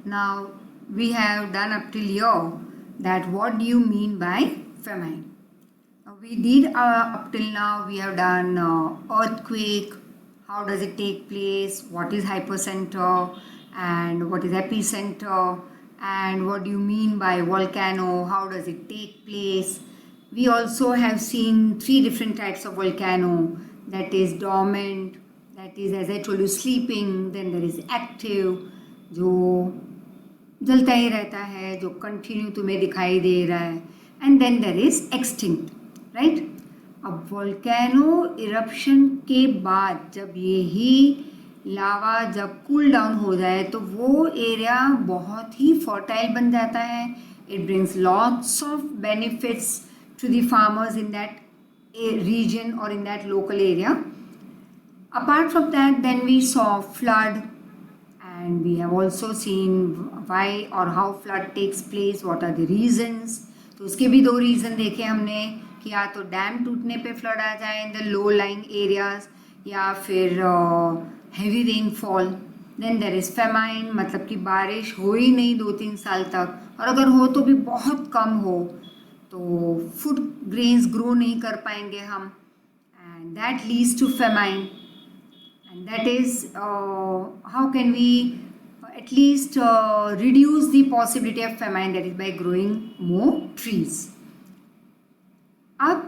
Now we have done up till here that what do you mean by famine. Now we did up till now we have done earthquake, how does it take place, what is hypocenter and what is epicenter, and what do you mean by volcano, how does it take place. We also have seen 3 different types of volcano, that is dormant, that is as I told you sleeping, then there is active जो जलता ही रहता है, जो continue तुम्हें दिखाई दे रहा है, and then there is extinct, right. अब वोल्केनो इरप्शन के बाद जब यही लावा जब कूल डाउन हो जाए तो वो एरिया बहुत ही फर्टाइल बन जाता है. It brings lots of benefits to the farmers in that region or in that local area. Apart from that, then we saw flood, and we have also seen why or how flood takes place, what are the reasons. तो उसके भी 2 reason देखे हमने कि या तो dam टूटने पे फ्लड आ जाए in the low lying areas, या फिर heavy rainfall. Then there is famine, मतलब कि बारिश हो ही नहीं 2-3 साल तक, और अगर हो तो भी बहुत कम हो, तो फूड ग्रेन्स ग्रो नहीं कर पाएंगे हम, and that leads to famine. And that is how can we at least reduce the possibility of famine, that is by growing more trees. अब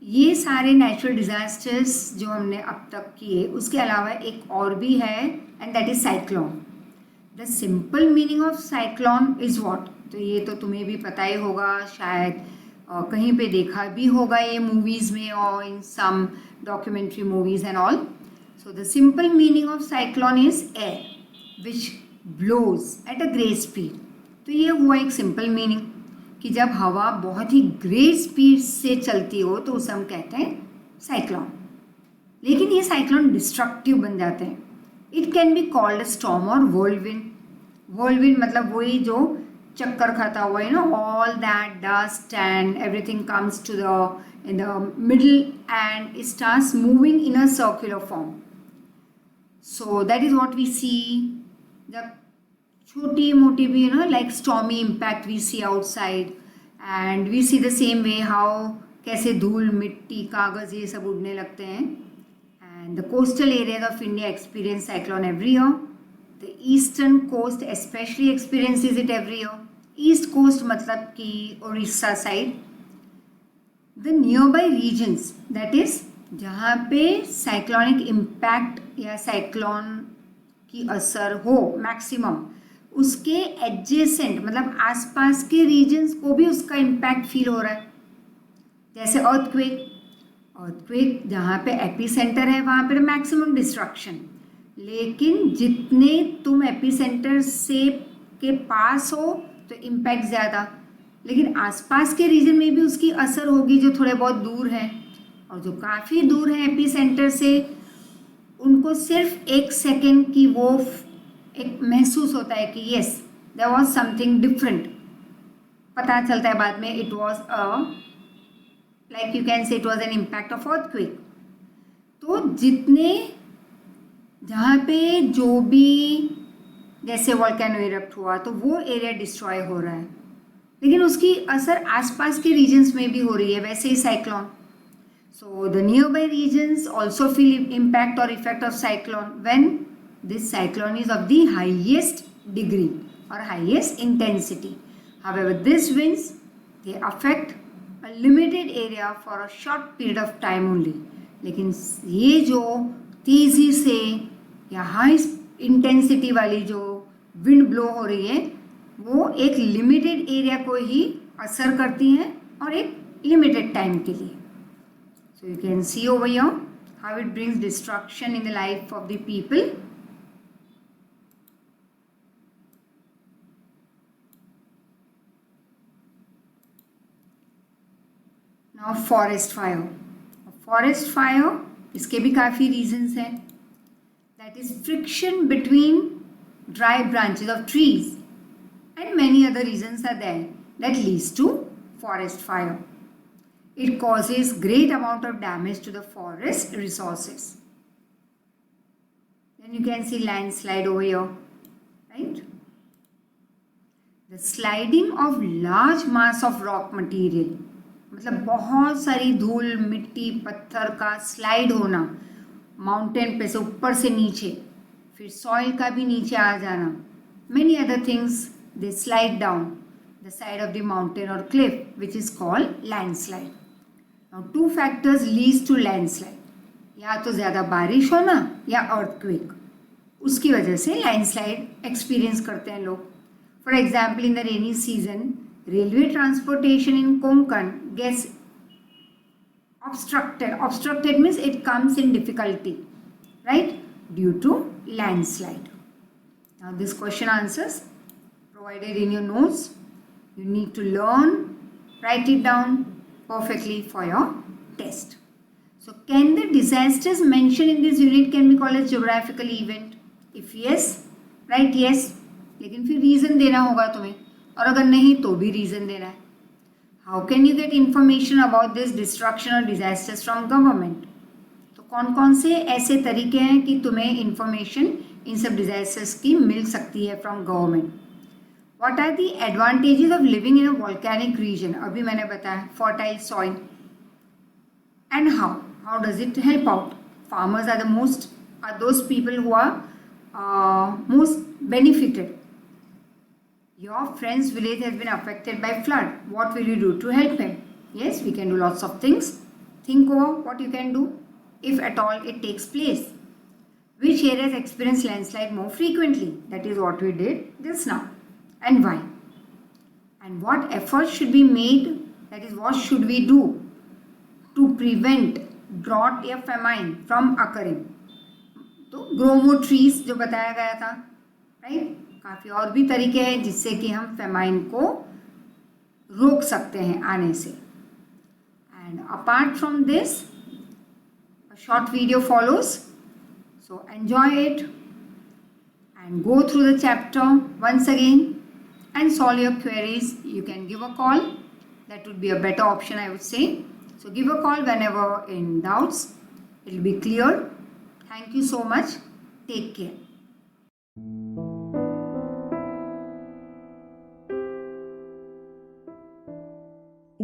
ये सारे नेचुरल डिजास्टर्स जो हमने अब तक किए, उसके अलावा एक और भी है, and that is cyclone. The simple meaning of cyclone is what, तो ये तो तुम्हें भी पता ही होगा, शायद कहीं पे देखा भी होगा ये मूवीज़ में और in some documentary movies and all. So the simple meaning of cyclone is air which blows at a great speed. तो ये हुआ एक सिंपल मीनिंग कि जब हवा बहुत ही ग्रेट स्पीड से चलती हो तो उसे हम कहते हैं साइक्लोन. लेकिन ये साइक्लोन डिस्ट्रक्टिव बन जाते हैं. It can be called storm और वर्ल्डविंड. वर्ल्डविंड मतलब वही जो चक्कर खाता हुआ है ना, all that dust and everything comes to the in the middle and it starts moving in a circular form. So that is what we see. जब छोटी मोटी भी like stormy impact we see outside, and we see the same way how कैसे धूल मिट्टी कागज़ ये सब उड़ने लगते हैं. And the coastal areas of India experience cyclone every year. The eastern coast especially experiences it every year. East coast मतलब कि Orissa side. The nearby regions, that is जहाँ पे साइक्लोनिक इम्पैक्ट या साइक्लोन की असर हो मैक्सिमम, उसके एडजेसेंट मतलब आसपास के रीजन्स को भी उसका इम्पैक्ट फील हो रहा है. जैसे अर्थक्वेक जहाँ पे एपीसेंटर है वहाँ पे मैक्सिमम डिस्ट्रक्शन, लेकिन जितने तुम एपीसेंटर से के पास हो तो इम्पैक्ट ज़्यादा, लेकिन आसपास के रीजन में भी उसकी असर होगी जो थोड़े बहुत दूर हैं. और जो काफ़ी दूर है एपीसेंटर से, उनको सिर्फ 1 सेकेंड की वो एक महसूस होता है कि yes there was something different. पता चलता है बाद में it was like you can say it was an impact of earthquake. तो जितने जहाँ पे जो भी जैसे वोल्केनो इरप्ट हुआ तो वो एरिया डिस्ट्रॉय हो रहा है, लेकिन उसकी असर आसपास के रीजन्स में भी हो रही है. वैसे ही cyclone, so the nearby regions also feel impact or effect of cyclone when this cyclone is of the highest degree or highest intensity. However, these winds they affect a limited area for a short period of time only. लेकिन ये जो तेज़ी से या high intensity वाली जो wind blow हो रही है वो एक लिमिटेड एरिया को ही असर करती हैं और एक लिमिटेड टाइम के लिए. So you can see over here how it brings destruction in the life of the people. Now forest fire. Forest fire इसके भी काफ़ी reasons हैं. That is friction between dry branches of trees, and many other reasons are there that leads to forest fire. It causes great amount of damage to the forest resources. Then you can see landslide over here, right? The sliding of large mass of rock material, मतलब बहुत सारी धूल, मिट्टी, पत्थर का slide होना mountain पे से ऊपर से नीचे, फिर सॉइल का भी नीचे आ जाना, many other things they slide down the side of the mountain or cliff, which is called landslide. Now two factors leads to landslide, या तो ज़्यादा बारिश होना या earthquake, उसकी वजह से landslide एक्सपीरियंस करते हैं लोग. For example, in the rainy season, railway transportation in Konkan gets obstructed. Obstructed means it comes in difficulty, right? Due to landslide. Now this question answers provided in your notes. You need to learn, write it down perfectly for your test. So can the disasters mentioned in this unit can be called as geographical event? If yes, write yes. लेकिन फिर reason देना होगा तुम्हें, और अगर नहीं तो भी रीज़न देना है. How can you get information about this destruction और डिजास्टर्स फ्रॉम गवर्नमेंट? तो कौन कौन से ऐसे तरीके हैं कि तुम्हें इन्फॉर्मेशन इन सब डिजास्टर्स की मिल सकती है from government? What are the advantages of living in a volcanic region? अभी मैंने बताया fertile soil. And how does it help out? Farmers are those people who are most benefited. Your friend's village has been affected by flood. What will you do to help him? Yes, we can do lots of things. Think over what you can do if at all it takes place. Which areas experience landslide more frequently? That is what we did just now. And why? And what efforts should be made? That is, what should we do to prevent drought or famine from occurring? तो grow more trees जो बताया गया था, right? काफ़ी और भी तरीके हैं जिससे कि हम फेमाइन को रोक सकते हैं आने से. And apart from this a short video follows, so enjoy it and go through the chapter once again and solve your queries. You can give a call, that would be a better option I would say. So give a call whenever in doubts, it will be clear. Thank you so much. Take care.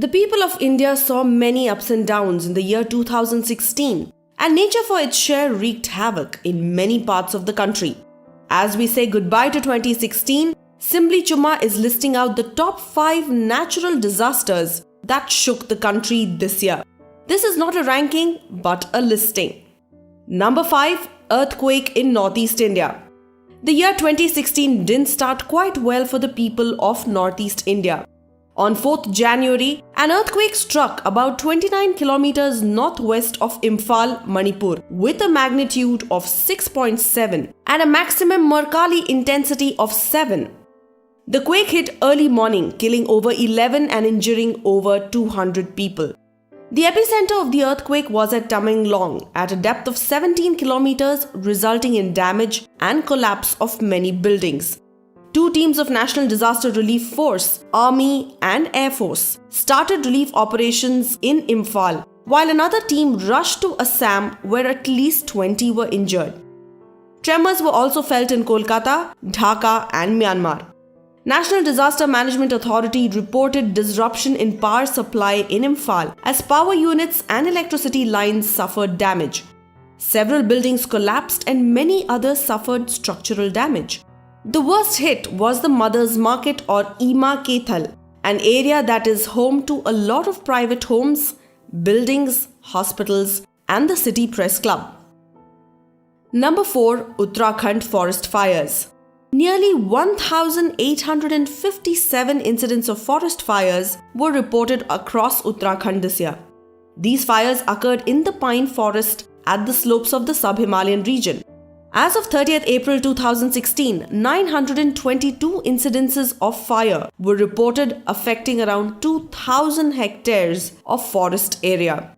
The people of India saw many ups and downs in the year 2016, and nature for its share wreaked havoc in many parts of the country. As we say goodbye to 2016, Simply Chumma is listing out the top 5 natural disasters that shook the country this year. This is not a ranking, but a listing. Number 5, earthquake in Northeast India. The year 2016 didn't start quite well for the people of Northeast India. On 4th January, an earthquake struck about 29 kilometers northwest of Imphal, Manipur, with a magnitude of 6.7 and a maximum Mercalli intensity of 7. The quake hit early morning, killing over 11 and injuring over 200 people. The epicenter of the earthquake was at Tamenglong at a depth of 17 kilometers, resulting in damage and collapse of many buildings. 2 teams of National Disaster Relief Force, Army and Air Force started relief operations in Imphal, while another team rushed to Assam where at least 20 were injured. Tremors were also felt in Kolkata, Dhaka and Myanmar. National Disaster Management Authority reported disruption in power supply in Imphal as power units and electricity lines suffered damage. Several buildings collapsed and many others suffered structural damage. The worst hit was the Mothers Market or Ema Kethal, an area that is home to a lot of private homes, buildings, hospitals, and the City Press Club. Number 4, Uttarakhand forest fires. Nearly 1,857 incidents of forest fires were reported across Uttarakhand this year. These fires occurred in the pine forest at the slopes of the sub-Himalayan region. As of 30th April 2016, 922 incidences of fire were reported affecting around 2,000 hectares of forest area.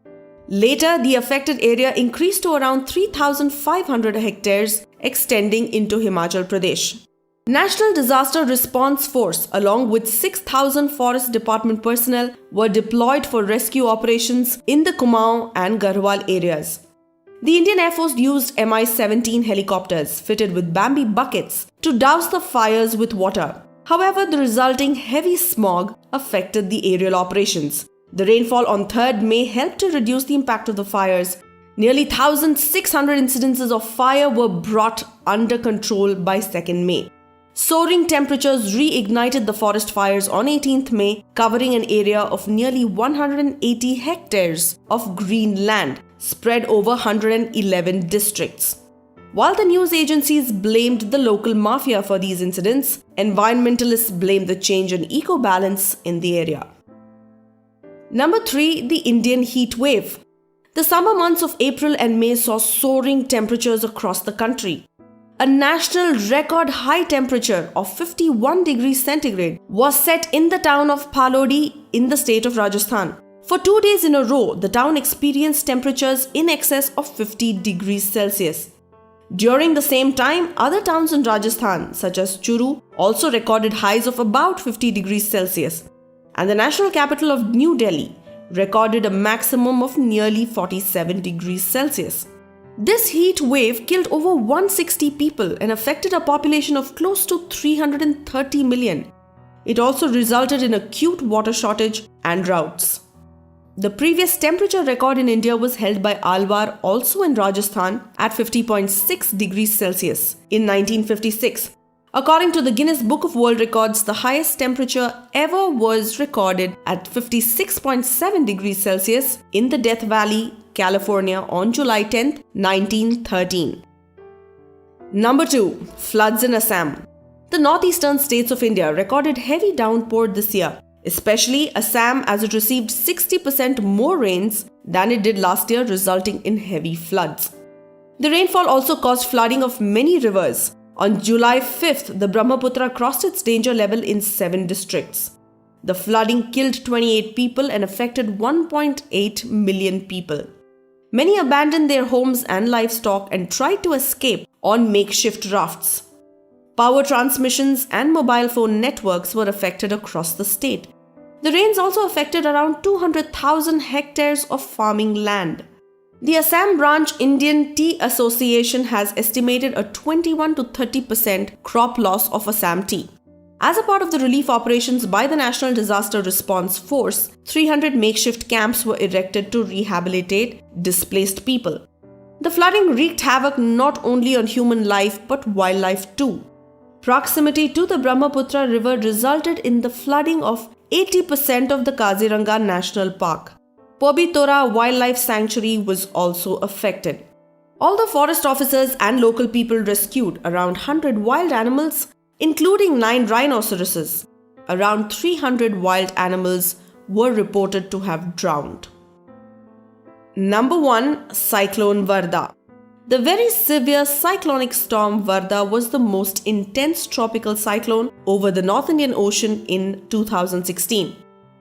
Later, the affected area increased to around 3,500 hectares, extending into Himachal Pradesh. National Disaster Response Force, along with 6,000 Forest Department personnel, were deployed for rescue operations in the Kumaon and Garhwal areas. The Indian Air Force used Mi-17 helicopters fitted with Bambi buckets to douse the fires with water. However, the resulting heavy smog affected the aerial operations. The rainfall on 3rd May helped to reduce the impact of the fires. Nearly 1,600 incidences of fire were brought under control by 2nd May. Soaring temperatures reignited the forest fires on 18th May, covering an area of nearly 180 hectares of green land spread over 111 districts. While the news agencies blamed the local mafia for these incidents, environmentalists blamed the change in eco-balance in the area. Number 3. The Indian heat wave. The summer months of April and May saw soaring temperatures across the country. A national record high temperature of 51 degrees centigrade was set in the town of Phalodi in the state of Rajasthan. For 2 days in a row, the town experienced temperatures in excess of 50 degrees Celsius. During the same time, other towns in Rajasthan, such as Churu, also recorded highs of about 50 degrees Celsius. And the national capital of New Delhi recorded a maximum of nearly 47 degrees Celsius. This heat wave killed over 160 people and affected a population of close to 330 million. It also resulted in acute water shortage and droughts. The previous temperature record in India was held by Alwar, also in Rajasthan, at 50.6 degrees Celsius in 1956. According to the Guinness Book of World Records, the highest temperature ever was recorded at 56.7 degrees Celsius in the Death Valley, California on July 10, 1913. Number 2. Floods in Assam. The northeastern states of India recorded heavy downpour this year, especially Assam, as it received 60% more rains than it did last year, resulting in heavy floods. The rainfall also caused flooding of many rivers. On July 5th, the Brahmaputra crossed its danger level in 7 districts. The flooding killed 28 people and affected 1.8 million people. Many abandoned their homes and livestock and tried to escape on makeshift rafts. Power transmissions and mobile phone networks were affected across the state. The rains also affected around 200,000 hectares of farming land. The Assam Branch Indian Tea Association has estimated a 21 to 30% crop loss of Assam tea. As a part of the relief operations by the National Disaster Response Force, 300 makeshift camps were erected to rehabilitate displaced people. The flooding wreaked havoc not only on human life but wildlife too. Proximity to the Brahmaputra river resulted in the flooding of 80% of the Kaziranga National Park. Pobitora Wildlife Sanctuary was also affected. Although forest officers and local people rescued around 100 wild animals, including 9 rhinoceroses, around 300 wild animals were reported to have drowned. Number 1. Cyclone Varda. The very severe cyclonic storm Varda was the most intense tropical cyclone over the North Indian Ocean in 2016.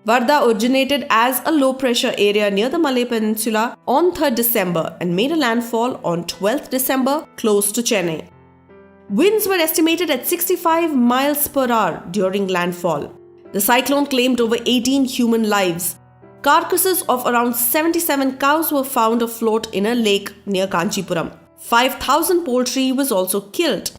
Varda originated as a low-pressure area near the Malay Peninsula on 3rd December and made a landfall on 12th December close to Chennai. Winds were estimated at 65 miles per hour during landfall. The cyclone claimed over 18 human lives. Carcasses of around 77 cows were found afloat in a lake near Kanchipuram. 5,000 poultry was also killed.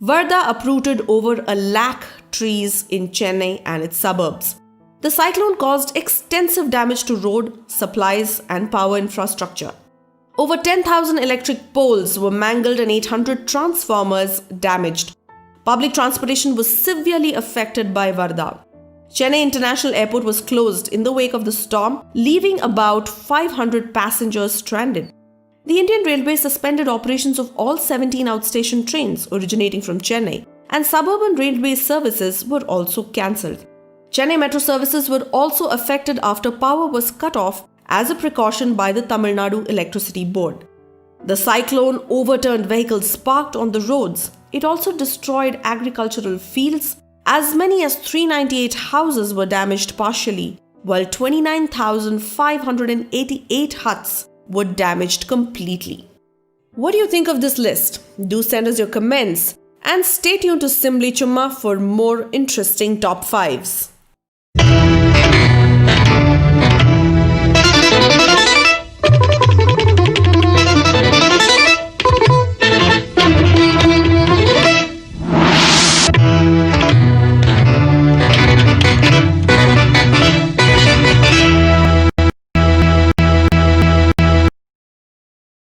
Varda uprooted over 100,000 trees in Chennai and its suburbs. The cyclone caused extensive damage to road, supplies, and power infrastructure. Over 10,000 electric poles were mangled and 800 transformers damaged. Public transportation was severely affected by Varda. Chennai International Airport was closed in the wake of the storm, leaving about 500 passengers stranded. The Indian Railways suspended operations of all 17 outstation trains originating from Chennai, and suburban railway services were also cancelled. Chennai metro services were also affected after power was cut off as a precaution by the Tamil Nadu Electricity Board. The cyclone overturned vehicles parked on the roads. It also destroyed agricultural fields. As many as 398 houses were damaged partially, while 29,588 huts were damaged completely. What do you think of this list? Do send us your comments and stay tuned to Simply Chumma for more interesting top 5s.